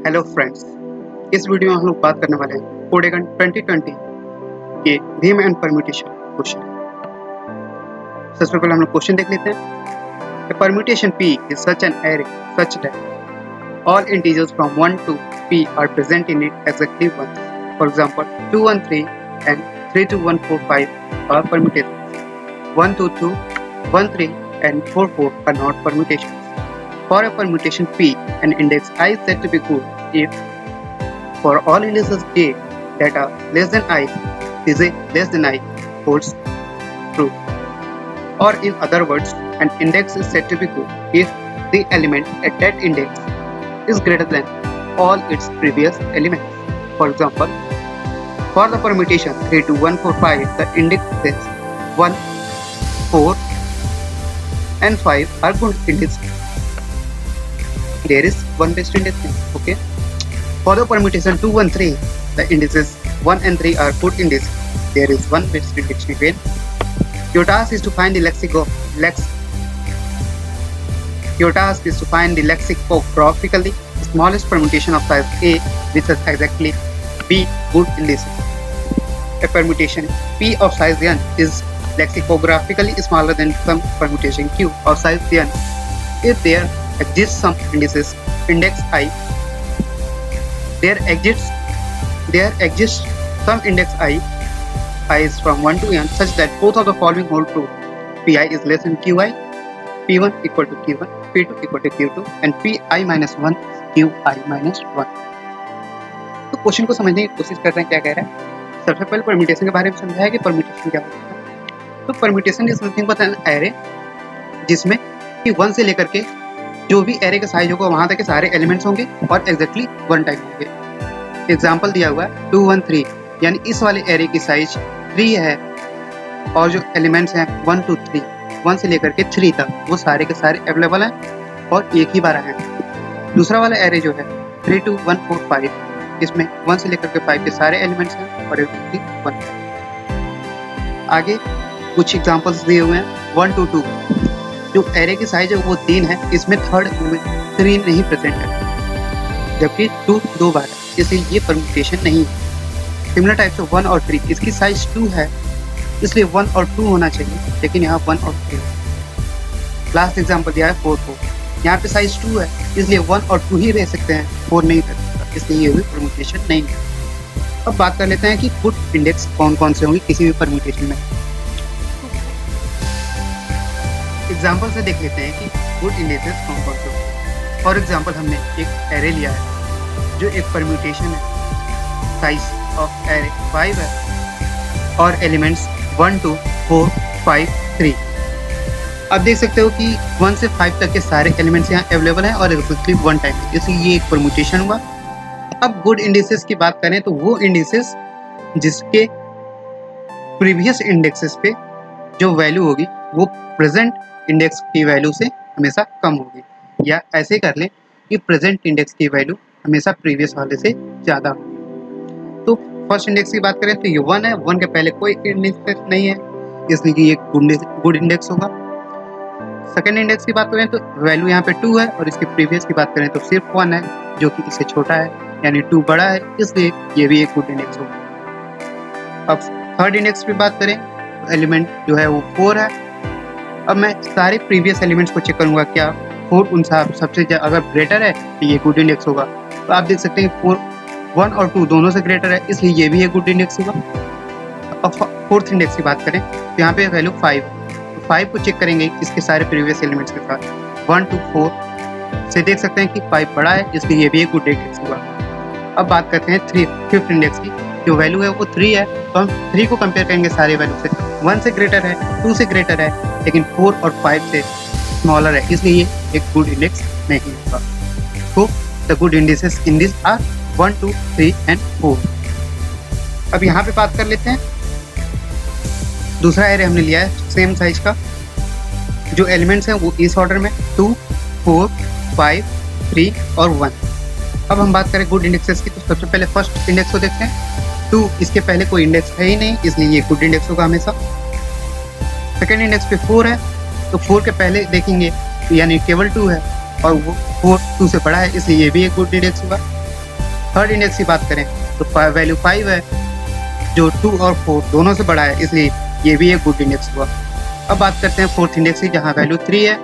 Hello friends, इस video में हम लोग बात करने वाले हैं कोडेगन 2020 के नेम एंड परम्यूटेशन क्वेश्चन। सबसे पहले हम लोग क्वेश्चन देख लेते हैं। A permutation P is such an array such that all integers from 1 to P are present in it exactly once. For example, 213 and 32145 are permutations. 122, 13 and 44 are not permutations. For a permutation P, an index I is said to be good if for all indices j that are less than I is a less than I holds true. Or in other words, an index is said to be good if the element at that index is greater than all its previous elements. For example, for the permutation 32145, the indexes 1, 4 and 5 are good indices. There is one best index. Okay. For the permutation 213, the indices 1 and 3 are good indices. There is one best index again. Your task is to find the lexicographical smallest permutation of size A which has exactly B good indices. A permutation P of size n is lexicographically smaller than some permutation Q of size n if there exists some indices index I. There exists some index I is from 1 to n such that both of the following hold true. Pi is less than Qi, P1 equal to Q1, P2 equal to Q2 and Pi minus 1 Qi minus 1. तो question को समझने की कोशिश कर रहे हैं क्या कह रहा है। सबसे पहले परम्यूटेशन के बारे में समझाया कि परम्यूटेशन क्या होता है। तो permutation is nothing but an array जिसमें कि 1 से लेकर के जो भी एरे का साइज होगा वहां तक के सारे एलिमेंट्स होंगे और एग्जैक्टली 1 टाइप होंगे। एग्जांपल दिया हुआ है 213, यानी इस वाले एरे की साइज 3 है और जो एलिमेंट्स हैं 1 to 3, 1 से लेकर के 3 तक वो सारे के सारे अवेलेबल हैं और एक ही बार हैं। दूसरा वाला एरे जो है 32145, इसमें 1 से लेकर के 5 के सारे एलिमेंट्स हैं और एग्जैक्टली 1। आगे कुछ एग्जांपल्स दिए हुए हैं 1 to 2, जो एरे की साइज है वो 3 है, इसमें थर्ड एलिमेंट 3 नहीं प्रेजेंट है जबकि 2 दो बार है, इसलिए ये परम्यूटेशन नहीं है। सिमिलर टाइप से 1 और 3, इसकी साइज 2 है इसलिए 1 और 2 होना चाहिए लेकिन यहाँ 1 और 3 है। लास्ट एग्जांपल दिया है 4, यहाँ पे साइज 2 है इसलिए 1 और 2 ही रह सकते हैं, 4 नहीं कर सकता, इसलिए ये भी परम्यूटेशन नहीं है। अब बात कर लेते हैं कि गुड इंडेक्स कौन कौन से होंगे किसी भी परम्यूटेशन में। एग्जाम्पल से देख लेते हैं कि गुड इंडेक्सेस कौन कौन से होंगे। फॉर एग्जाम्पल हमने एक एरे लिया है जो एक परम्यूटेशन है, साइज ऑफ एरे 5 है और एलिमेंट्स 1 2 4 5 3। अब देख सकते हो कि 1 से 5 तक के सारे एलिमेंट्स यहाँ अवेलेबल हैं और एग्जैक्टली 1 टाइप है, इसलिए ये एक परम्यूटेशन हुआ। अब गुड इंडिसेस की बात करें तो वो इंडिसेस जिसके प्रीवियस इंडेक्सेस पे जो वैल्यू होगी वो प्रेजेंट इंडेक्स की वैल्यू से हमेशा कम होगी, या ऐसे कर लें कि प्रेजेंट इंडेक्स की वैल्यू हमेशा प्रीवियस वाले से ज़्यादा होगी। तो फर्स्ट इंडेक्स की बात करें तो ये 1 है, 1 के पहले कोई इंडेक्स नहीं है इसलिए ये गुड इंडेक्स होगा। सेकेंड इंडेक्स की बात करें तो वैल्यू यहाँ पे 2 है और इसके प्रीवियस की बात करें तो सिर्फ 1 है जो कि इससे छोटा है, यानी 2 बड़ा है, इसलिए ये भी एक गुड इंडेक्स होगा। अब थर्ड इंडेक्स की बात करें तो एलिमेंट जो है वो 4 है। अब मैं सारे प्रीवियस एलिमेंट्स को चेक करूँगा क्या 4 उन सबसे अगर ग्रेटर है तो ये गुड इंडेक्स होगा। तो आप देख सकते हैं 4 1 और 2 दोनों से ग्रेटर है इसलिए ये भी एक गुड इंडेक्स होगा। अब फोर्थ इंडेक्स की बात करें तो यहाँ पे वैल्यू 5 है, तो 5 को चेक करेंगे इसके सारे प्रीवियस एलिमेंट्स के साथ 1 to 4 से देख सकते हैं कि 5 बड़ा है इसलिए ये भी एक गुड इंडेक्स होगा। अब बात करते हैं फिफ्थ इंडेक्स की, जो वैल्यू है वो 3 है, तो हम 3 को कंपेयर करेंगे सारे वैल्यू से, 1 से ग्रेटर है, 2 से ग्रेटर है लेकिन 4 और 5 से स्मॉलर है, इसलिए ये एक गुड इंडेक्स नहीं होगा। तो the good indices in this are 1 2 3 and 4। अब यहाँ पे बात कर लेते हैं दूसरा एरे हमने लिया है सेम साइज का, जो एलिमेंट्स हैं वो इस ऑर्डर में 2 4 5 3 और 1। अब हम बात करें गुड इंडेक्सेस की तो सबसे पहले फर्स्ट इंडेक्स को देखते हैं। 2 इसके पहले कोई इंडेक्स है ही नहीं इसलिए ये गुड इंडेक्स होगा हमेशा। सेकेंड इंडेक्स पे 4 है तो 4 के पहले देखेंगे यानी केवल 2 है और वो 4 2 से बड़ा है इसलिए ये भी एक गुड इंडेक्स होगा। थर्ड इंडेक्स की बात करें तो वैल्यू 5 है, जो 2 और 4 दोनों से बड़ा है, इसलिए ये भी एक गुड इंडेक्स हुआ। अब बात करते हैं फोर्थ इंडेक्स की, जहाँ वैल्यू 3 है,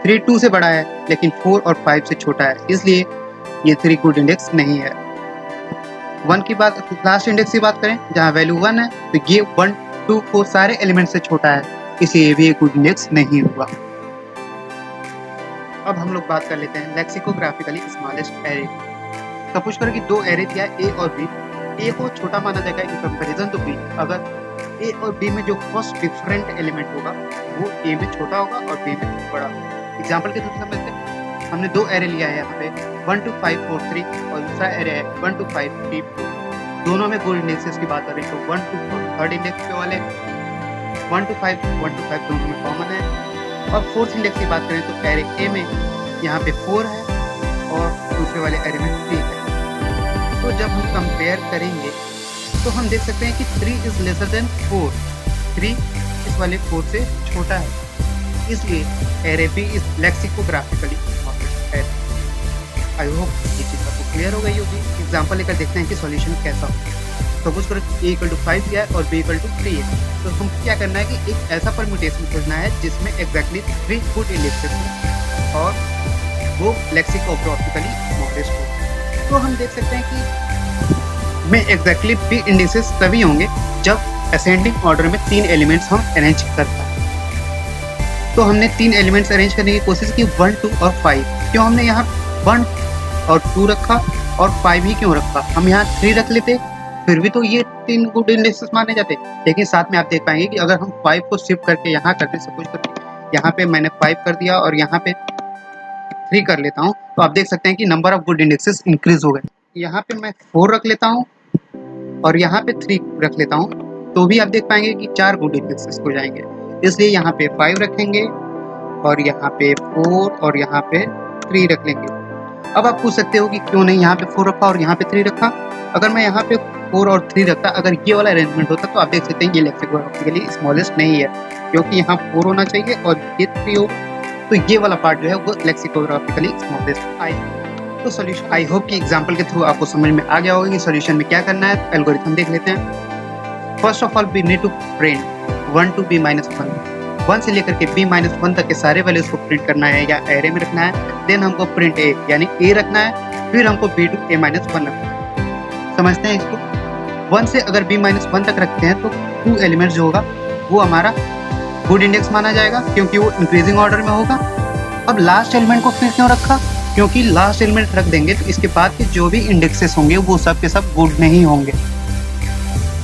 3 2 से बड़ा है लेकिन 4 और 5 से छोटा है, इसलिए ये 3 गुड इंडेक्स नहीं है। 1 की बात, लास्ट इंडेक्स की बात करें जहाँ वैल्यू 1 है, तो ये 1 2 4 सारे एलिमेंट से छोटा है, इसलिए ये भी एक गुड इंडेक्स नहीं हुआ। अब हम लोग बात कर लेते हैं लेक्सिकोग्राफिकली स्मॉलेस्ट एरे। सपोज करो कि दो एरे दिया है, ए और बी। ए को छोटा माना जाएगा इन कंपैरिजन टू बी। अगर ए और बी में जो फर्स्ट डिफरेंट एलिमेंट होगा वो ए में छोटा होगा और बी में बड़ा। एग्जांपल के थ्रू समझते हैं, हमने दो एरे लिया है यहाँ पे 1 2 5 4 3 और दूसरा एरे है 1 2 5 3 4। दोनों में गुड इंडेक्सेस की बात कर रहे हैं तो 1 2 4 थर्ड इंडेक्स पे वाले, 1 2 5 दोनों में कॉमन है। और फोर्थ इंडेक्स की बात करें तो एरे ए में यहाँ पे 4 है और दूसरे वाले एरे में 3 है। तो जब हम कंपेयर करेंगे तो हम देख सकते हैं कि 3 इज लेसर देन 4, 3 इस वाले 4 से छोटा है, इसलिए array B is lexicographically smallest array. I hope ये चीज़ आपको क्लियर हो गई होगी। एग्जांपल लेकर देखते हैं कि सॉल्यूशन कैसा हो। सपोज करो ए इक्वल टू 5 दिया है और बी इक्वल टू 3 है, तो हम क्या करना है कि एक ऐसा परम्यूटेशन खोजना है जिसमें एग्जैक्टली 3 गुड इंडेक्सेस हो और वो लेक्सिकोग्राफिकली स्मॉलेस्ट हो। तो हम देख सकते हैं कि में एग्जैक्टली 3 इंडेक्सेस तभी होंगे जब असेंडिंग ऑर्डर में 3 एलिमेंट्स हम अरेंज करते हैं। तो हमने 3 एलिमेंट्स अरेंज करने की कोशिश की 1 2 और 5। क्यों हमने यहाँ 1 और 2 रखा और 5 ही क्यों रखा? हम यहाँ 3 रख लेते, फिर भी तो ये 3 गुड इंडेक्सेस माने जाते। लेकिन साथ में आप देख पाएंगे कि अगर हम 5 को शिफ्ट करके यहाँ करते, सपोज करके यहाँ पे मैंने 5 कर दिया और यहाँ पे 3 कर लेता हूँ, तो आप देख सकते हैं कि number of good indexes increase हो गए। यहाँ पे मैं 4 रख लेता हूँ और यहाँ पे 3 रख लेता हूँ, तो भी आप देख पाएंगे कि 4 गुड इंडेक्सेस हो जाएंगे। इसलिए यहाँ पे 5 रखेंगे और यहाँ पे 4 और यहाँ पे 3 रख लेंगे। अब आप पूछ सकते हो कि क्यों नहीं यहाँ पे 4 रखा और यहाँ पे 3 रखा? अगर मैं यहाँ पे 4 और 3 रखता, अगर ये वाला अरेंजमेंट होता, तो आप देख सकते हैं ये लेक्सिकोग्राफिकली स्मॉलेस्ट नहीं है, क्योंकि यहाँ 4 होना चाहिए और ये 3 हो, तो ये वाला पार्ट जो है वो लेक्सिकोग्राफिकली स्मॉलेस्ट आई। तो सॉल्यूशन, आई होप कि एग्जांपल के थ्रू आपको समझ में आ गया होगा कि सॉल्यूशन में क्या करना है। एल्गोरिथम देख लेते हैं। First of all we need to print 1 to b-1, 1 से लेकर के b-1 तक के सारे वैल्यूज को प्रिंट करना है या एरे में रखना है। देन हमको प्रिंट ए यानी ए रखना है, फिर हमको b to a-1 रखना है। समझते हैं इसको। 1 से अगर b-1 तक रखते हैं तो 2 एलिमेंट्स जो होगा वो हमारा गुड इंडेक्स माना जाएगा, क्योंकि वो इंक्रीजिंग ऑर्डर में होगा। अब लास्ट एलिमेंट को फिर क्यों रखा? क्योंकि लास्ट एलिमेंट रख देंगे तो इसके बाद के जो भी इंडेक्सेस होंगे वो सब के सब गुड नहीं होंगे।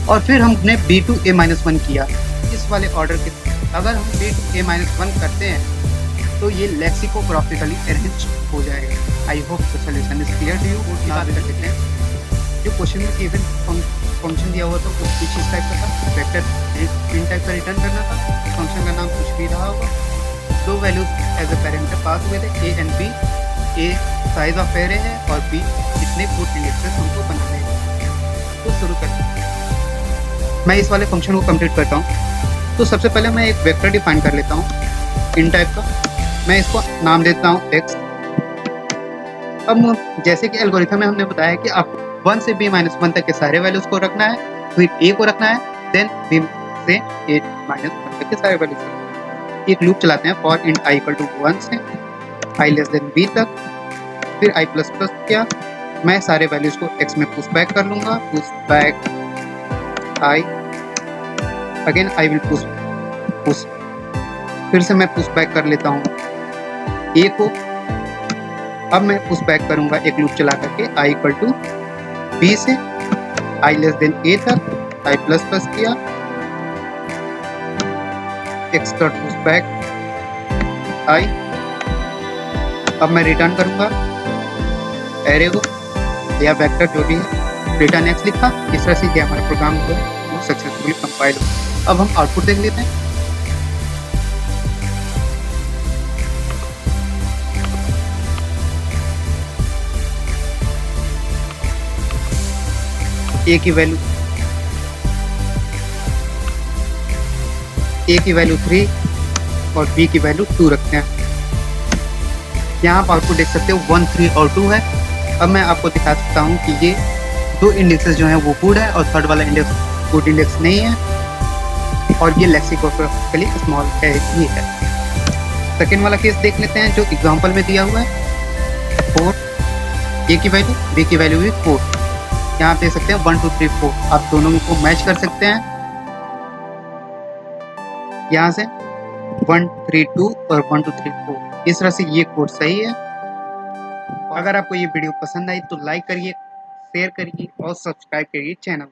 और फिर हमने b to a-1 किया इस वाले ऑर्डर के। अगर हम b to a-1 करते हैं तो ये लेक्सिकोग्राफिकली अरेंज हो जाएगा। I hope the solution is clear to you. बात कर लेते हैं जो क्वेश्चन में गिवन फंक्शन दिया हुआ था वो किस चीज़ टाइप का था? वेक्टर इन टाइप का रिटर्न करना था। फंक्शन का नाम कुछ भी रहा होगा। दो values as a parameter pass हुए थे, A and B. A size of array है और बी कितने गुड इंडेक्सेस हमको बनाने हैं। तो शुरू करते हैं। मैं इस वाले फंक्शन को कंप्लीट करता हूँ। तो सबसे पहले मैं एक वेक्टर डिफाइन कर लेता हूँ इन टाइप का। मैं इसको नाम देता हूँ x। अब जैसे कि एल्गोरिथम में हमने बताया कि आप 1 से b-1 तक के सारे वैल्यूज को रखना है, फिर a को रखना है, देन b से a-1 तक के सारे वैल्यूज। एक लूप चलाते हैं for int i equal to 1 से i लेस देन b तक, फिर i प्लस प्लस किया। मैं सारे वैल्यूज को x में पुश बैक कर लूँगा। Push back i, again i will push, फिर से मैं पुश बैक कर लेता हूँ a को। अब मैं पुश बैक करूँगा एक लूप चला करके i इक्वल टू b से i लेस देन a तक, i प्लस प्लस किया, x dot push back i। अब मैं रिटर्न करूँगा एरे को या वेक्टर जो भी है, रिटर्न x लिखा। इस तरह से ये हमारा प्रोग्राम जो है वो सक्सेसफुली कंपाइल हो। अब हम आउटपुट देख लेते हैं। ए की वैल्यू 3 और बी की वैल्यू 2 रखते हैं। यहाँ आप आउटपुट देख सकते हो 1 3 और 2 है। अब मैं आपको दिखा सकता हूँ कि ये 2 इंडेक्सेस जो हैं वो गुड है और थर्ड वाला इंडेक्स गुड इंडेक्स नहीं है और ये लेक्सिकोग्राफिकली स्मॉल है, ये है। सेकेंड वाला केस देख लेते हैं जो एग्जांपल में दिया हुआ है। 4 ए की वैल्यू, बी की वैल्यू भी 4। यहाँ आप देख सकते हैं 1 2 3 4, आप दोनों को मैच कर सकते हैं यहाँ से 1 3 2 और 1 2 3 4। इस तरह से ये कोड सही है। अगर आपको ये वीडियो पसंद आई तो लाइक करिए, शेयर करिए और सब्सक्राइब करिए चैनल।